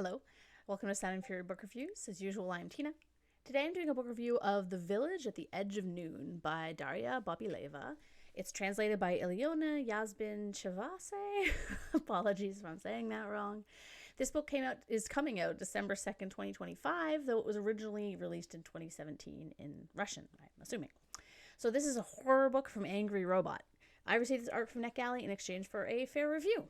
Hello, welcome to Sound and Fury Book Reviews. As usual, I'm Tina. Today I'm doing a book review of The Village at the Edge of Noon by Darya Bobyleva. It's translated by Ilyona Yazbin Chevase. Apologies if I'm saying that wrong. This book is coming out December 2nd, 2025, though it was originally released in 2017 in Russian, I'm assuming. So this is a horror book from Angry Robot. I received this art from NetGalley in exchange for a fair review.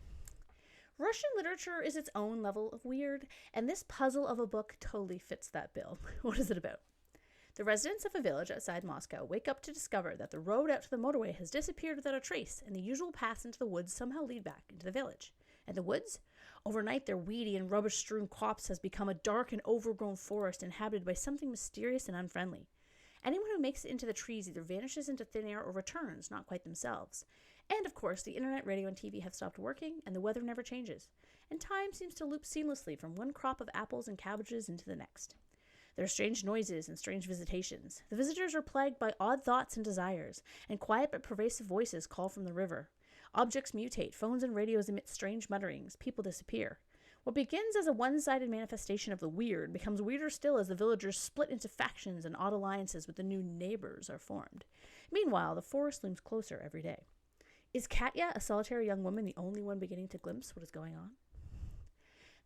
Russian literature is its own level of weird, and this puzzle of a book totally fits that bill. What is it about? The residents of a village outside Moscow wake up to discover that the road out to the motorway has disappeared without a trace, and the usual paths into the woods somehow lead back into the village. And the woods? Overnight, their weedy and rubbish-strewn copse has become a dark and overgrown forest inhabited by something mysterious and unfriendly. Anyone who makes it into the trees either vanishes into thin air or returns, not quite themselves. And, of course, the internet, radio, and TV have stopped working, and the weather never changes. And time seems to loop seamlessly from one crop of apples and cabbages into the next. There are strange noises and strange visitations. The visitors are plagued by odd thoughts and desires, and quiet but pervasive voices call from the river. Objects mutate, phones and radios emit strange mutterings, people disappear. What begins as a one-sided manifestation of the weird becomes weirder still as the villagers split into factions and odd alliances with the new neighbors are formed. Meanwhile, the forest looms closer every day. Is Katya, a solitary young woman, the only one beginning to glimpse what is going on?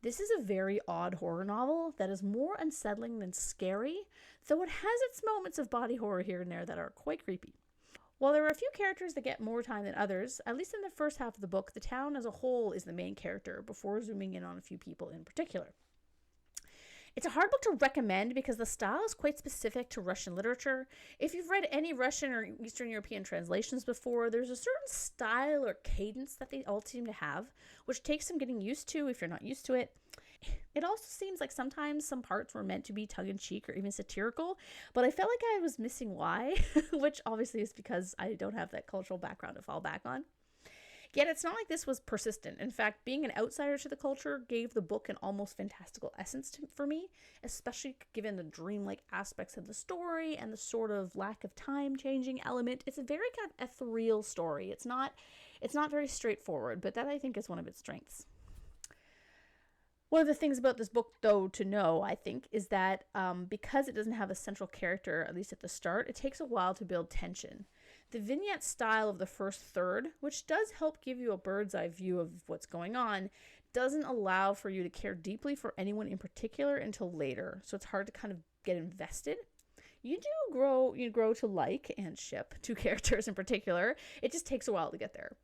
This is a very odd horror novel that is more unsettling than scary, though it has its moments of body horror here and there that are quite creepy. While there are a few characters that get more time than others, at least in the first half of the book, the town as a whole is the main character before zooming in on a few people in particular. It's a hard book to recommend because the style is quite specific to Russian literature. If you've read any Russian or Eastern European translations before, there's a certain style or cadence that they all seem to have, which takes some getting used to if you're not used to it. It also seems like sometimes some parts were meant to be tongue-in-cheek or even satirical, but I felt like I was missing why, which obviously is because I don't have that cultural background to fall back on. Yet it's not like this was persistent. In fact, being an outsider to the culture gave the book an almost fantastical essence for me, especially given the dreamlike aspects of the story and the sort of lack of time-changing element. It's a very kind of ethereal story. It's not very straightforward, but that I think is one of its strengths. One of the things about this book, though, to know, I think, is that because it doesn't have a central character, at least at the start, it takes a while to build tension. The vignette style of the first third, which does help give you a bird's eye view of what's going on, doesn't allow for you to care deeply for anyone in particular until later, so it's hard to kind of get invested. You grow to like and ship two characters in particular. It just takes a while to get there.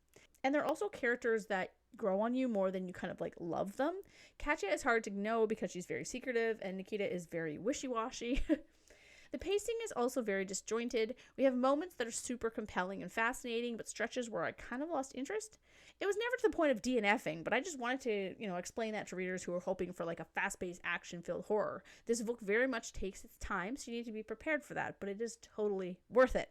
And there are also characters that grow on you more than you kind of like love them. Katya is hard to know because she's very secretive, and Nikita is very wishy-washy. The pacing is also very disjointed. We have moments that are super compelling and fascinating, but stretches where I kind of lost interest. It was never to the point of DNFing, but I just wanted to, explain that to readers who are hoping for like a fast-paced, action-filled horror. This book very much takes its time, so you need to be prepared for that, but it is totally worth it.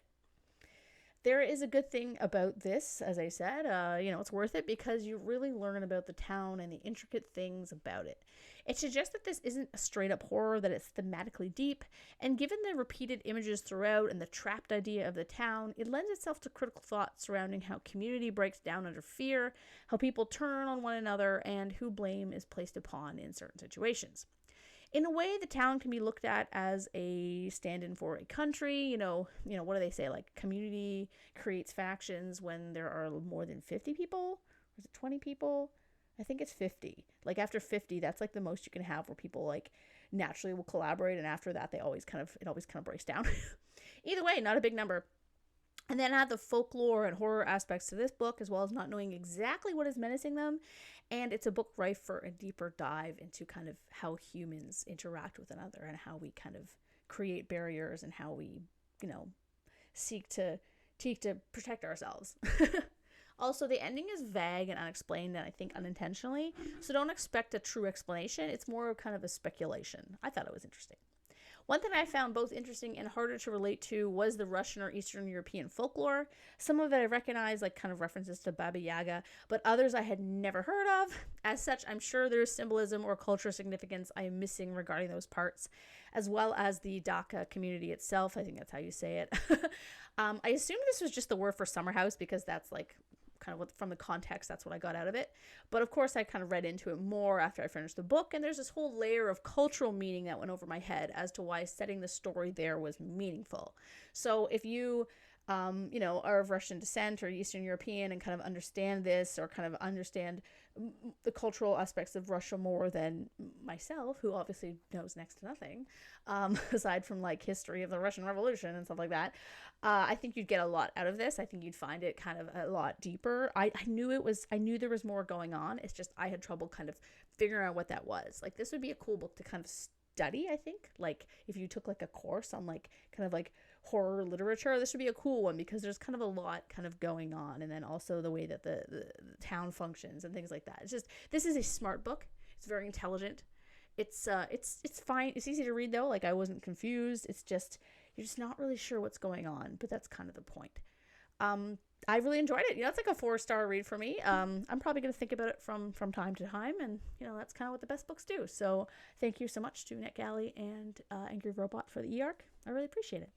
There is a good thing about this, as I said, it's worth it because you really learn about the town and the intricate things about it. It suggests that this isn't a straight up horror, that it's thematically deep, and given the repeated images throughout and the trapped idea of the town, it lends itself to critical thought surrounding how community breaks down under fear, how people turn on one another, and who blame is placed upon in certain situations. In a way, the town can be looked at as a stand-in for a country. What do they say? Like, community creates factions when there are more than 50 people? Or is it 20 people? I think it's 50. Like, after 50, that's like the most you can have where people like naturally will collaborate, and after that, it always kind of breaks down. Either way, not a big number. And then add the folklore and horror aspects to this book, as well as not knowing exactly what is menacing them. And it's a book rife for a deeper dive into kind of how humans interact with another and how we kind of create barriers and how we, seek to protect ourselves. Also, the ending is vague and unexplained, and I think unintentionally. So don't expect a true explanation. It's more kind of a speculation. I thought it was interesting. One thing I found both interesting and harder to relate to was the Russian or Eastern European folklore. Some of it I recognize, like kind of references to Baba Yaga, but others I had never heard of. As such, I'm sure there's symbolism or cultural significance I am missing regarding those parts, as well as the Dhaka community itself. I think that's how you say it. I assumed this was just the word for summer house because that's like kind of what, from the context, that's what I got out of it. But of course, I kind of read into it more after I finished the book, and there's this whole layer of cultural meaning that went over my head as to why setting the story there was meaningful. So if you are of Russian descent or Eastern European and kind of understand this, or kind of understand the cultural aspects of Russia more than myself, who obviously knows next to nothing, aside from like history of the Russian Revolution and stuff like that, I think you'd get a lot out of this. I think you'd find it kind of a lot deeper. I knew there was more going on. It's just I had trouble kind of figuring out what that was. Like, this would be a cool book to kind of study, I think. Like, if you took like a course on like kind of like horror literature, this would be a cool one, because there's kind of a lot kind of going on, and then also the way that the town functions and things like that. It's just, this is a smart book. It's very intelligent. It's fine. It's easy to read though. Like, I wasn't confused. It's just, you're just not really sure what's going on, but that's kind of the point. I really enjoyed it. It's like a 4-star read for me. I'm probably going to think about it from time to time, and that's kind of what the best books do. So thank you so much to NetGalley and Angry Robot for the e-arc. I really appreciate it.